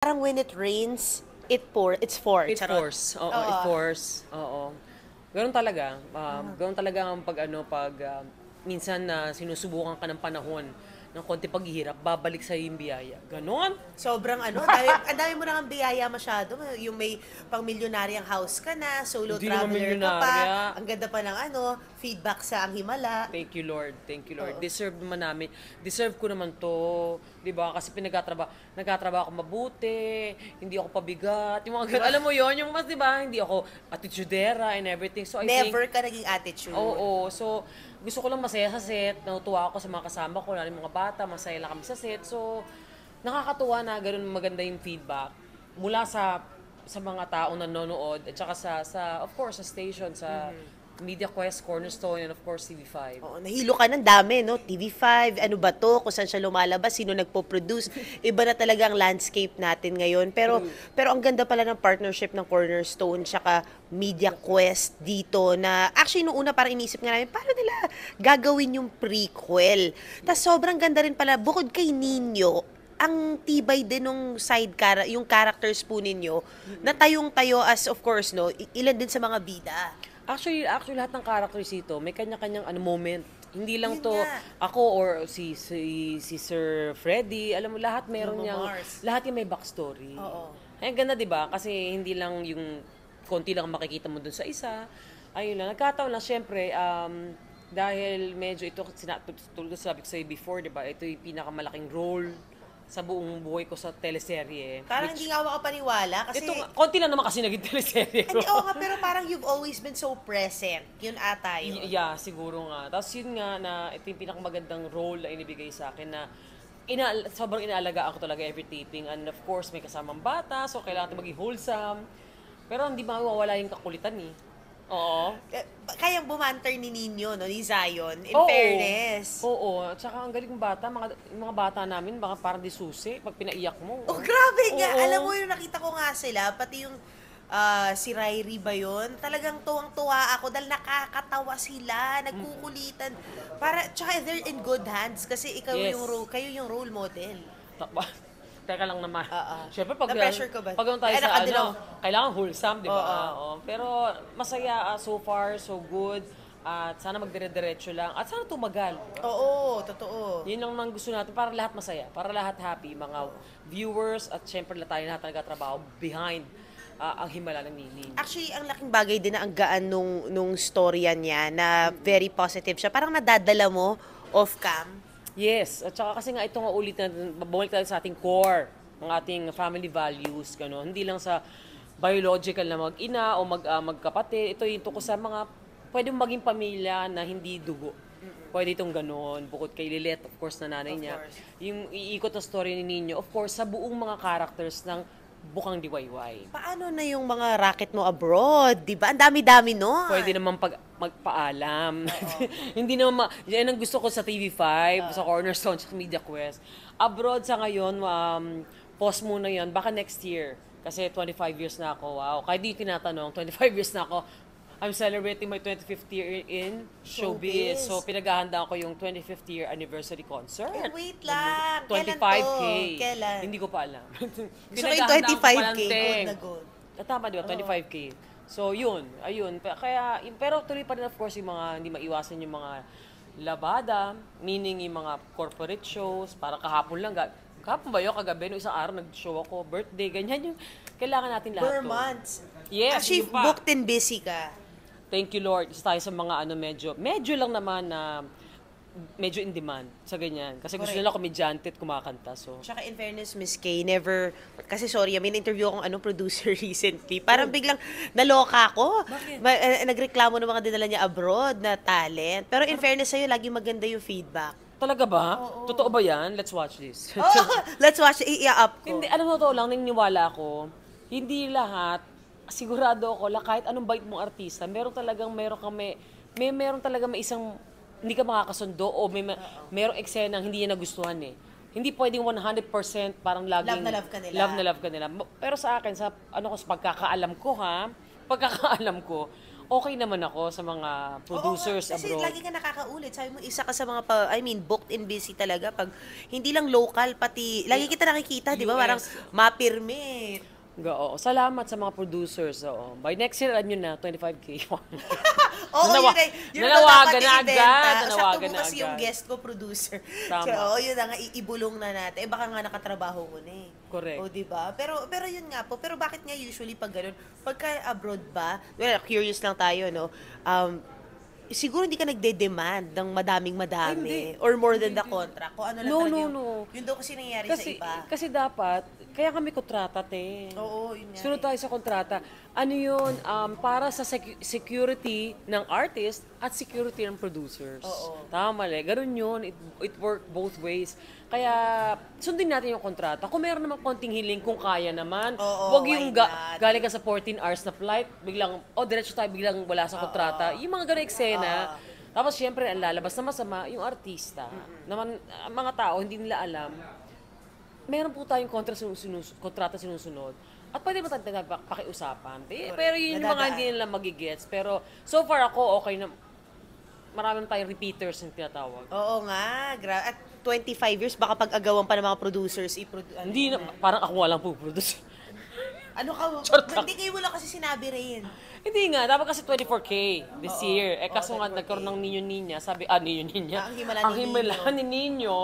Parang when it rains, it's for. It Charot. force. Oo, it Oo. force. Oo. Ganun talaga. Ganun talaga ang pag minsan na sinusubukan ka ng panahon ng konti paghihirap, babalik sa yung biyaya. Ganon. Sobrang ang dami mo nang biyaya masyado. Yung may pang-milyonaryang house ka na, solo Hindi naman traveler ka pa, milyonarya. ang ganda pa ng feedback sa ang himala. Thank you, Lord. Thank you, Lord. Oo. Deserve naman namin. Deserve ko naman to. 'Di ba? Kasi nagtatrabaho ako mabuti, hindi ako pabigat. Yung mga alam mo 'yon, yung mas 'di ba, hindi ako attitudera and everything. So I think Never ka naging attitude. oo. So, gusto ko lang masaya sa set. Natutuwa ako sa mga kasama ko, lalo yung mga bata, masaya lang kami sa set. So, nakakatuwa na ganun maganda yung feedback mula sa mga taong nanonood at saka sa of course sa station sa Media Quest, Cornerstone, and of course TV5. Oo, nahilo ka ng dami, no? TV5, ano ba to? Kung saan siya lumalabas, sino nagpo-produce. Iba na talaga ang landscape natin ngayon. Pero ang ganda pala ng partnership ng Cornerstone tsaka Media Quest dito na actually nung una parang inisip nga namin, paano nila gagawin yung prequel? Tapos sobrang ganda rin pala, bukod kay Nino, ang tibay din nung yung characters po ninyo, na tayong-tayo as of course, no, ilan din sa mga bida. Actually lahat ng characters dito may kanya-kanyang moment. Hindi lang Yun to nga. ako or si Sir Freddy, alam mo lahat meron Bruno niyang Mars. lahat yung may backstory. Oo. Ay ganda 'di ba? Kasi hindi lang yung konti lang ang makikita mo dun sa isa. Ayun lang, nagkataon lang syempre dahil medyo ito tulad ng sabi ko sa'yo before, 'di ba? Ito yung pinakamalaking role sa buong buhay ko sa teleserye. Parang hindi nga ako paniwala kasi Ito, konti lang naman kasi naging teleserye ko. hindi, oo nga, pero parang you've always been so present. Yun ata yun. Yeah, siguro nga. Tapos yun nga na ito yung pinakamagandang role na inibigay sa akin na sobrang inaalagaan ko talaga every taping. And of course, may kasamang bata, so kailangan ito maging wholesome. Pero hindi mawawala yung kakulitan eh. Oo. Kayang bumanter ni Nino, no, ni Zion, in Oo. fairness. Oo. At saka ang galing ng bata, mga bata namin, baka parang di susi pag pinaiyak mo. Oh, grabe nga. Oo. Alam mo yung nakita ko nga sila, pati yung si Ryrie ba yun? Talagang tuwang-tuwa ako dahil nakakatawa sila, nagkukulitan. Tsaka they're in good hands kasi Yes. kayo yung role model. Teka lang naman. Oo. Siyempre, pag, Na-pressure ka ba? pag ano tayo Ay, sa nakadilaw. kailangan wholesome, di ba? Oo. Oo. Pero masaya, so far, so good. At sana magdire-diretso lang. At sana tumagal. Oo, totoo. Yun lang naman gusto natin para lahat masaya. Para lahat happy. Mga viewers at syempre lahat nagkatrabaho behind ang himala ng Nini. Actually, ang laking bagay din na ang gaan nung storya niya na very positive siya. Parang nadadala mo off-cam. Yes, at saka kasi nga ito nga ulit na babalik tayo sa ating core, ng ating family values, gano'n. Hindi lang sa biological na mag-ina o magkapatid. Ito yung tungkol sa mga pwedeng maging pamilya na hindi dugo. Pwede itong gano'n. Bukod kay Lilet, of course, na nanay Of niya. course. Yung iikot na story ni Nino, of course, sa buong mga characters ng Bukang Diwayway. Paano na yung mga racket mo abroad? Di ba? Ang dami-dami nun. Pwede naman magpaalam. Hindi naman, yan ang gusto ko sa TV5, sa Cornerstone, sa Media Quest. Abroad sa ngayon, pause muna yan, baka next year. Kasi 25 years na ako, wow. Kahit di tinatanong, 25 years na ako. I'm celebrating my 25th year in showbiz. Showbiz. So, pinaghahandaan ko yung 25th year anniversary concert. Eh, wait lang. 25K. Kailan? Hindi ko pa alam. Gusto ko yung Pinaghahandaan ko 25K. palanteng. Good na good. Tama, di ba? 25K. So, yun. Ayun. Kaya, pero tuloy pa rin, of course, yung mga, hindi maiwasan yung mga labada, meaning yung mga corporate shows, para kahapon lang. Kahapon ba yun? Kagabi, no, isang araw, nag-show ako, birthday, ganyan yung kailangan natin lahat Per to. months. Yes, Actually, yun pa. booked and busy ka. Thank you, Lord. Isa tayo sa mga medyo lang naman na medyo in demand sa ganyan. Kasi gusto Correct. nila komedyante at kumakanta. So, Tsaka in fairness, Miss Kay, never, kasi sorry, may na-interview akong producer recently. Parang biglang naloka ako. Bakit? Nagreklamo ng mga dinala niya abroad na talent. Pero in fairness sa'yo, lagi maganda yung feedback. talaga ba? Totoo ba yan? Let's watch this. Oh, let's watch, i-up ko. Hindi, alam mo, totoo lang, naniniwala ako, hindi lahat, sigurado ako, kahit anong bait mong artista, meron talaga may isang, hindi ka makakasundo o merong eksenang hindi niya nagustuhan eh. Hindi pwedeng 100% parang laging... Love na love ka nila. Love na love ka nila. Pero sa akin, sa pagkakaalam ko, okay naman ako sa mga producers Oo nga, kasi abroad. lagi ka nakakaulit. Sabi mo, isa ka sa mga, booked and busy talaga. Pag hindi lang local, pati, lagi kita nakikita, di ba? US. Parang mapirmit. Oo. Salamat sa mga producers. Oo. By next year, ano yun na, 25K. Oo, Nanawa- yun nanawagan dapat na i-ibenta. agad, Sakto nanawagan mo na kasi yung agad. guest ko, producer. Tama. So, yun na nga, iibulong na natin. Baka nga nakatrabaho mo na eh. Correct. O, di ba? Pero yun nga po. Pero bakit nga usually pag ganun? Pagka abroad ba, well, curious lang tayo, no? Siguro hindi ka nagde-demand ng madaming-madami Hindi. or more than the contract. Kung ano lang No, talaga no, yung, no. yun daw kasi nangyayari sa Kasi, iba. kasi dapat, kaya kami kontrata, te. Oo, yun nga. Sunod tayo sa kontrata. Ano yun? Para sa security ng artist at security ng producers. Oo. Tama, mali. Ganun yun. It work both ways. Kaya, sundin natin yung kontrata. Kung meron naman konting hiling, kung kaya naman. Oo, Huwag yung why not? galing ka sa 14 hours na flight, biglang, diretso tayo, biglang wala sa kontrata. Yung mga ganun eksena. Tapos, syempre, ang lalabas na masama, yung artista. Naman, ang mga tao, hindi nila alam, meron po tayong kontrata sinusunod. At pwede ba tayo pakiusapan? Pero yun yung mga Nadadaan. hindi nila magigets. Pero so far ako, okay na. Marami na tayong repeaters yung tinatawag. Oo nga, at 25 years, baka pag-agawan pa ng mga producers, Hindi na, parang ako walang puproduce. Ano ka, Short hindi kayo wala kasi sinabi rin. Hindi nga, dapat kasi 24K this year. Kaso nga 24K. nagkaroon ng Ninyo-Ninya. Sabi, Ninyo-Ninya. Ang himala Ang ni himala Nino. ni Nino.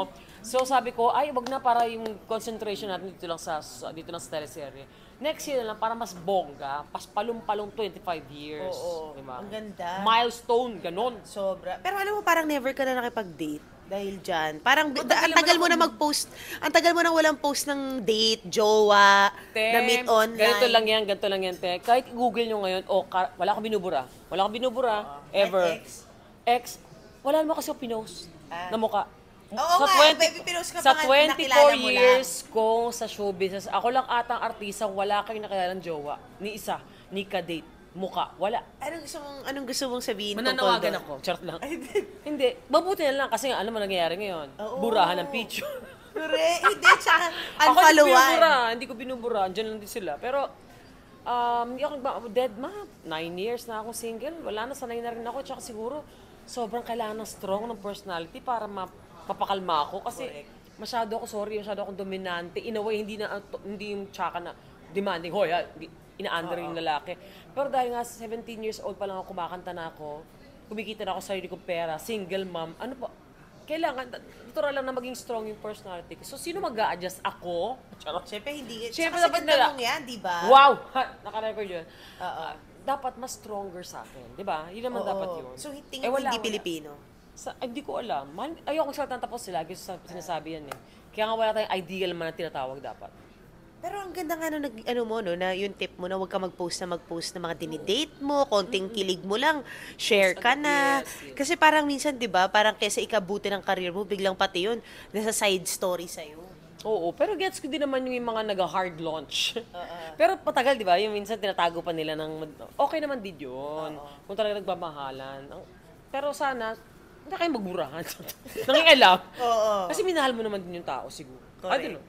So sabi ko, wag na para yung concentration natin dito lang dito lang sa teleserye. Next year na lang para mas bongga, pas palong-palong 25 years. Oo, Diba? ang ganda. Milestone, ganon. Sobra. Pero alam mo, parang never ka na nakipag-date dahil dyan. Parang, tagal ang tagal mo naman na mag-post, ang tagal mo na walang post ng date, jowa, na meet online. Ganito lang yan, te. Kahit Google nyo ngayon, wala akong binubura. Wala akong binubura, ever. Ex? Wala naman kasi ako pinost na mukha. Oo nga, baby, pinost ka sa pa nga, 24 nakilala mo years ko sa show business, ako lang atang artista, wala kayong nakilalang jowa. Ni isa, ni ka-date, mukha, wala. Anong gusto mong sabihin tungkol Mananawagan doon? ako, charot lang. Hindi, mabuti na lang kasi nga, alam mo nangyayari ngayon. Oo. Burahan ng picture. Correct. Hindi, tsaka Ako unfollowan. hindi ko binubura, andyan lang din sila. Pero, hindi ako dead ma, 9 years na akong single, wala na, sanay na rin ako. Tsaka siguro, sobrang kailangan ng strong ng personality para mapakalma ako. Kasi, masyado akong dominante. In a way, hindi yung tsaka na demanding, hoy, ina-under yung lalaki. Pero dahil nga 17 years old pa lang ako, kumakanta na ako, kumikita na ako sa sarili kong pera, single mom, ano pa, kailangan, natural lang na maging strong yung personality ko. So, sino mag-a-adjust? Ako? Charot. Siyempre, hindi. Siyempre, Saka dapat sa ganda nila. mong yan, di ba? Wow! Naka-record yun. Oo. Dapat mas stronger sa akin. Di ba? Yun naman Oo. dapat yun. So, tingin mo hindi Pilipino? Hindi ko alam. Ayoko salatan tapos sila. Lagi sinasabi yan eh. Kaya nga wala tayong ideal man na tinatawag dapat. Pero ang ganda nga na yung tip mo na huwag ka mag-post ng mga dinidate mo, konting kilig mo lang, share ka na. Yes. Kasi parang minsan, di ba, parang kesa ikabuti ng career mo, biglang pati yun, nasa side story sa'yo. Oo, pero gets ko din naman yung mga nag-hard launch. Pero patagal, di ba? Yung minsan tinatago pa nila ng... Okay naman din yun. Kung talaga nagmamahalan. Pero sana, hindi kayo magburahan. Nangingialam. Oo. Kasi minahal mo naman din yung tao siguro. I don't know.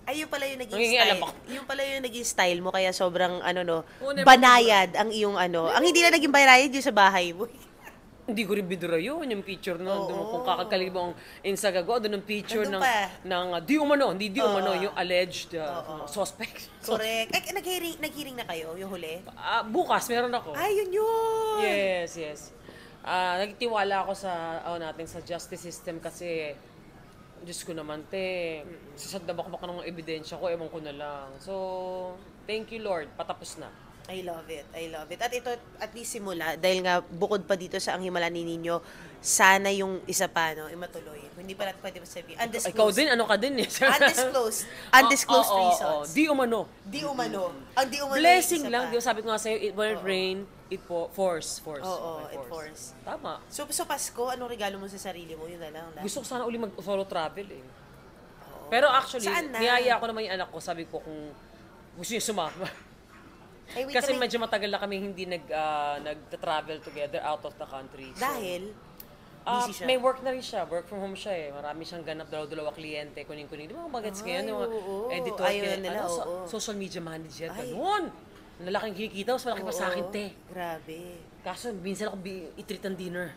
Ay, yun pala yung naging Nangingialam style. ako. Yung pala yung naging style mo, kaya sobrang, Oo, never banayad ang iyong Ang hindi na naging banayad yung sa bahay mo. Hindi ko rin bidura yun, yung picture na, kung kakagaling mo ang Instagram ko, doon yung picture Nandun ng pa. di umano, yung alleged suspect. Correct. Ay, nag-hearing na kayo, yung huli? Bukas, meron ako. Ay, yun! Yes. Nagtiwala ako sa justice system kasi, Diyos ko naman, sasadabak ka ng mga ebidensya ko, ewan ko na lang. So, thank you Lord, patapos na. I love it. At ito, at least simula, dahil nga bukod pa dito sa Ang Himala ni Nino, sana yung isa pa, matuloy. Hindi pa natin pwede masabi. Undisclosed. Ikaw din, ano ka din eh. Undisclosed reasons. Di umano. Di umano. Ang di umano Blessing yung isa lang, pa. di ba sabi ko nga sa'yo, when it rain, it force. Oo, By it force. Tama. So Pasko, anong regalo mo sa sarili mo? Yun na lang. Gusto ko sana uli mag-solo travel eh. Pero actually, Saan na? niyaya ko naman yung anak ko, sabi ko kung gusto niya sumama. Ay, wait, Kasi medyo matagal na kami hindi nag-travel together out of the country. So, dahil, busy siya. may work na rin siya. Work from home siya eh. Marami siyang ganap, dalawa kliyente, kuning-kuning. Di ba mga bagets ngayon? Yung mga oo. editor, Ayun nila, oo. social media manager, Ay. ganun. Lalaking kinikita, mas malaki pa sa akin, Oo. te. Grabe. Kaso, minsan ako i-treat ng dinner.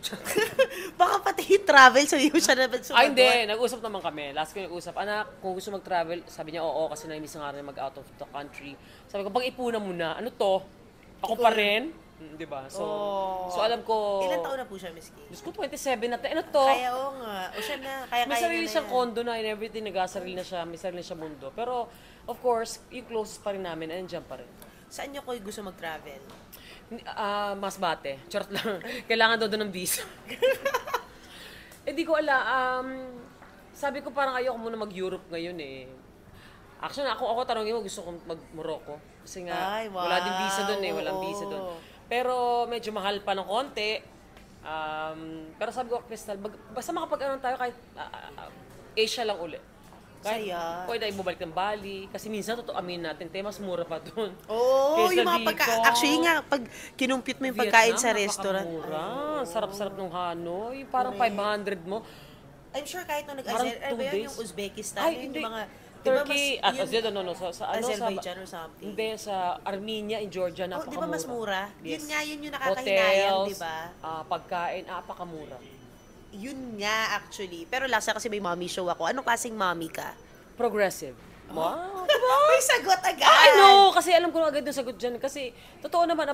Baka pati travel, so hindi mo siya naman sumagot. Ay, hindi. Nag-usap naman kami. Last ko nag-usap, anak, kung gusto mag-travel, sabi niya, oo, kasi na-miss na nga rin mag-out of the country. Sabi ko, pag-ipunan mo na, ano to? Ako pa rin? Di ba? So, so alam ko... Ilan taon na po siya, Miss Kay? Diyos ko, 27 na. Ano to? Kaya oo nga. O siya na, kaya May sarili siyang yan. condo na and everything, nag-sarili na siya, may sarili na siya mundo. Pero, of course, yung closest pa rin namin, nandiyan pa rin. Saan niyo ko gusto mag-travel? Masbate. Charot lang. Kailangan daw doon ng visa. Di ko alam. Sabi ko parang ayoko muna mag-Europe ngayon eh. Actually, ako tanongin mo, gusto kong mag-Morocco. Kasi nga, Ay, wow. wala din visa doon eh. Walang Oo. visa doon. Pero medyo mahal pa ng konti. Pero sabi ko, Crystal, basta makapag-anon tayo kahit Asia lang uli. Saya. Pwede tayo bumalik ng Bali. Kasi minsan, totoo amin natin, mas mura pa doon. Oo, Kaysa yung mga dito. Actually nga, pag kinumpit mo yung pagkain sa restaurant. Napakamura. Sarap-sarap ng Hanoi. Parang 500 mo. I'm sure kahit nung Parang nag-Azer, 2 ba yun days. yung Uzbekistan, Ay, yun hindi. yung mga... Turkey, sa Azerbaijan or something. Hindi, sa Armenia, in Georgia, Oh, napakamura. di ba mas mura? Yes. Yun nga, yun yung nakakahinayang, Hotels, di ba? pagkain, napakamura. Yun nga, actually. Pero last kasi may mommy show ako. Anong klaseng mommy ka? Progressive. Wow. May sagot agad! I know! Kasi alam ko na agad yung sagot dyan. Kasi, totoo naman,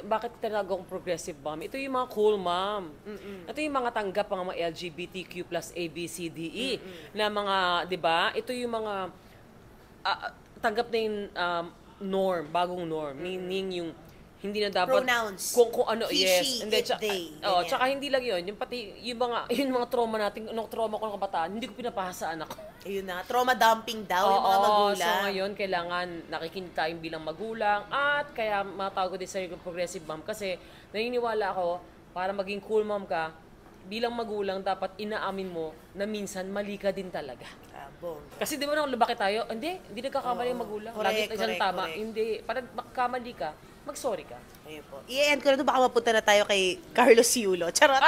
bakit tinago akong progressive mom? Ito yung mga cool mom. Ito yung mga tanggap, mga LGBTQ plus A, B, C, D, E. Na mga, di ba? Ito yung mga tanggap na yung norm, bagong norm. Meaning yung hindi na dapat Pronouns. kung ano He, yes she, hindi it, they. oh Ganyan. tsaka hindi lang yun yung pati yung mga trauma natin nung trauma ko ng kabataan hindi ko pinapasa sa anak ko. Ayun na, trauma dumping daw yung mga magulang. So ngayon, kailangan nakikinig tayong bilang magulang at kaya matawag ko din sa progressive mom kasi naniniwala ako, para maging cool mom ka, bilang magulang, dapat inaamin mo na minsan mali ka din talaga. Kasi di ba nang lubaki tayo, hindi nagkakamali yung magulang. Lagi tayo tama. Correct. Hindi, pag magkamali ka, mag-sorry ka. Ayun po. I-end ko na ito, baka mapunta na tayo kay Carlos Yulo. Charot!